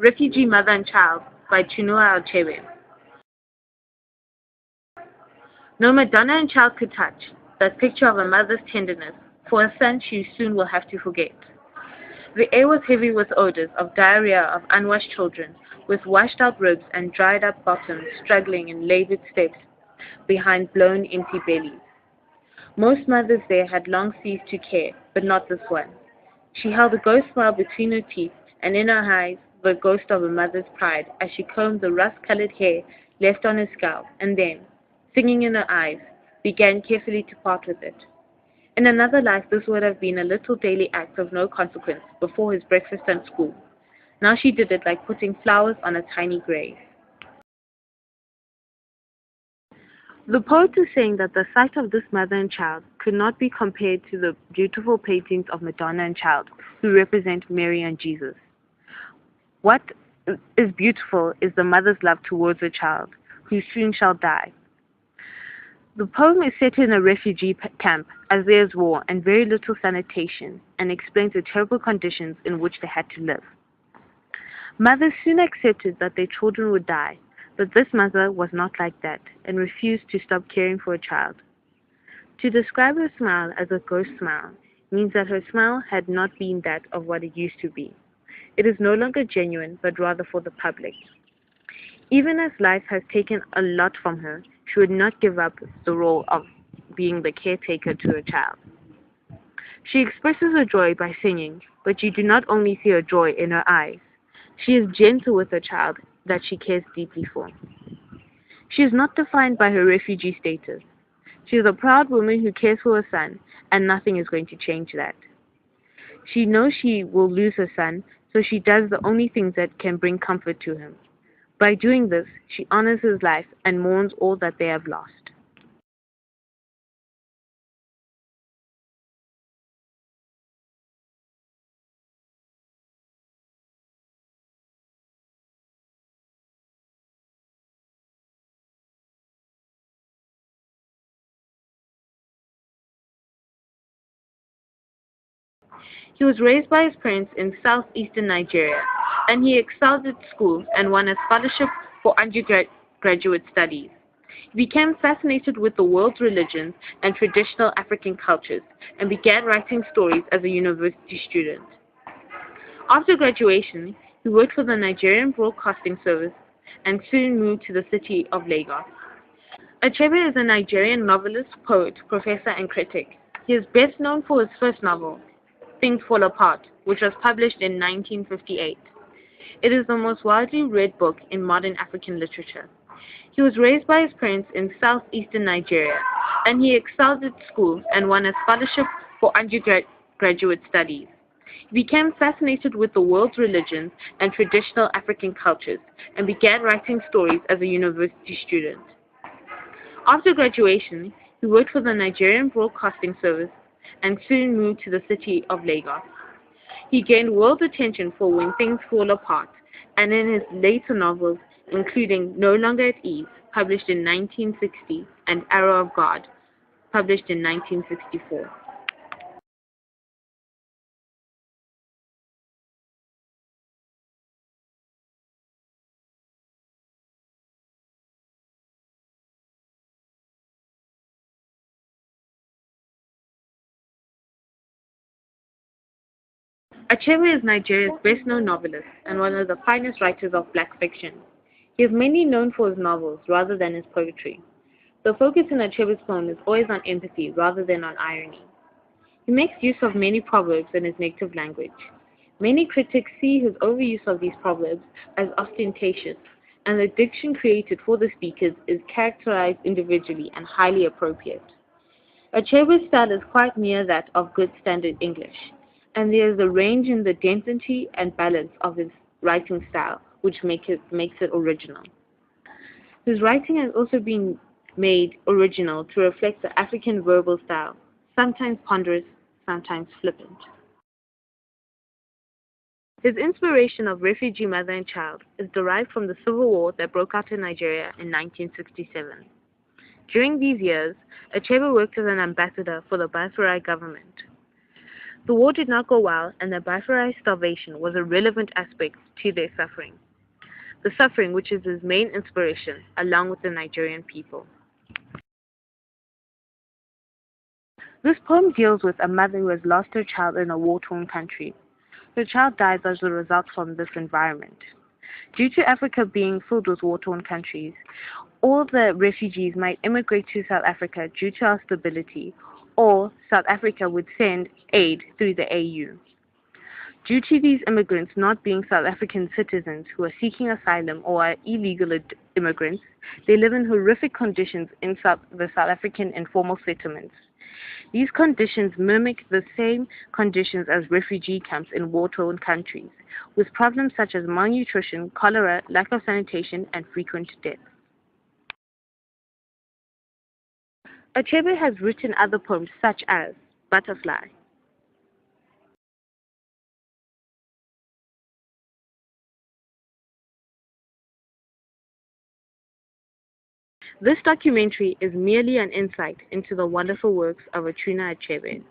Refugee Mother and Child by Chinua Achebe. No Madonna and child could touch that picture of a mother's tenderness for a son she soon will have to forget. The air was heavy with odors of diarrhea of unwashed children, with washed-out ribs and dried-up bottoms struggling in labored steps behind blown empty bellies. Most mothers there had long ceased to care, but not this one. She held a ghost smile between her teeth, and in her eyes the ghost of a mother's pride as she combed the rust-colored hair left on her scalp, and then, singing in her eyes, began carefully to part with it. In another life this would have been a little daily act of no consequence before his breakfast and school. Now she did it like putting flowers on a tiny grave. The poet is saying that the sight of this mother and child could not be compared to the beautiful paintings of Madonna and child who represent Mary and Jesus. What is beautiful is the mother's love towards her child, who soon shall die. The poem is set in a refugee camp as there is war and very little sanitation, and explains the terrible conditions in which they had to live. Mothers soon accepted that their children would die, but this mother was not like that and refused to stop caring for a child. To describe her smile as a ghost smile means that her smile had not been that of what it used to be. It is no longer genuine, but rather for the public. Even as life has taken a lot from her, she would not give up the role of being the caretaker to her child. She expresses her joy by singing, but you do not only see her joy in her eyes. She is gentle with her child that she cares deeply for. She is not defined by her refugee status. She is a proud woman who cares for her son, and nothing is going to change that. She knows she will lose her son, so she does the only things that can bring comfort to him. By doing this, she honors his life and mourns all that they have lost. He was raised by his parents in southeastern Nigeria, and he excelled at school and won a scholarship for undergraduate studies. He became fascinated with the world's religions and traditional African cultures, and began writing stories as a university student. After graduation, he worked for the Nigerian Broadcasting Service and soon moved to the city of Lagos. Achebe is a Nigerian novelist, poet, professor, and critic. He is best known for his first novel, Things Fall Apart, which was published in 1958. It is the most widely read book in modern African literature. He was raised by his parents in southeastern Nigeria, and he excelled at school and won a scholarship for undergraduate studies. He became fascinated with the world's religions and traditional African cultures, and began writing stories as a university student. After graduation, he worked for the Nigerian Broadcasting Service and soon moved to the city of Lagos. He gained world attention for When Things Fall Apart, and in his later novels, including No Longer at Ease, published in 1960, and Arrow of God, published in 1964. Achebe is Nigeria's best-known novelist and one of the finest writers of black fiction. He is mainly known for his novels rather than his poetry. The focus in Achebe's poem is always on empathy rather than on irony. He makes use of many proverbs in his native language. Many critics see his overuse of these proverbs as ostentatious, and the diction created for the speakers is characterized individually and highly appropriate. Achebe's style is quite near that of good standard English, and there is a range in the density and balance of his writing style, which makes it original. His writing has also been made original to reflect the African verbal style, sometimes ponderous, sometimes flippant. His inspiration of Refugee Mother and Child is derived from the civil war that broke out in Nigeria in 1967. During these years, Achebe worked as an ambassador for the Biafra government. The war did not go well, and the Biafra starvation was a relevant aspect to their suffering. The suffering which is his main inspiration, along with the Nigerian people. This poem deals with a mother who has lost her child in a war-torn country. Her child dies as a result from this environment. Due to Africa being filled with war-torn countries, all the refugees might immigrate to South Africa due to our stability, or South Africa would send aid through the AU. Due to these immigrants not being South African citizens who are seeking asylum or are illegal immigrants, they live in horrific conditions in the South African informal settlements. These conditions mimic the same conditions as refugee camps in war-torn countries, with problems such as malnutrition, cholera, lack of sanitation, and frequent death. Achebe has written other poems such as Butterfly. This documentary is merely an insight into the wonderful works of Achebe.